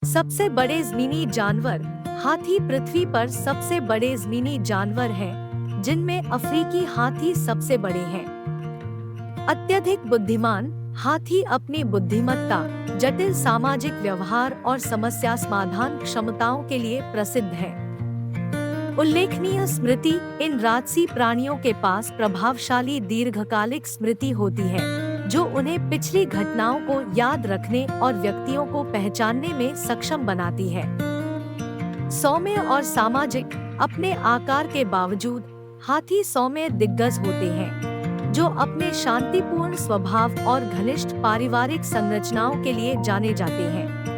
सबसे बड़े ज़मीनी जानवर। हाथी पृथ्वी पर सबसे बड़े ज़मीनी जानवर हैं, जिनमें अफ्रीकी हाथी सबसे बड़े हैं। अत्यधिक बुद्धिमान। हाथी अपनी बुद्धिमत्ता, जटिल सामाजिक व्यवहार और समस्या समाधान क्षमताओं के लिए प्रसिद्ध है। उल्लेखनीय स्मृति। इन राजसी प्राणियों के पास प्रभावशाली दीर्घकालिक स्मृति होती है, जो उन्हें पिछली घटनाओं को याद रखने और व्यक्तियों को पहचानने में सक्षम बनाती है। सौम्य और सामाजिक। अपने आकार के बावजूद हाथी सौम्य दिग्गज होते हैं, जो अपने शांतिपूर्ण स्वभाव और घनिष्ठ पारिवारिक संरचनाओं के लिए जाने जाते हैं।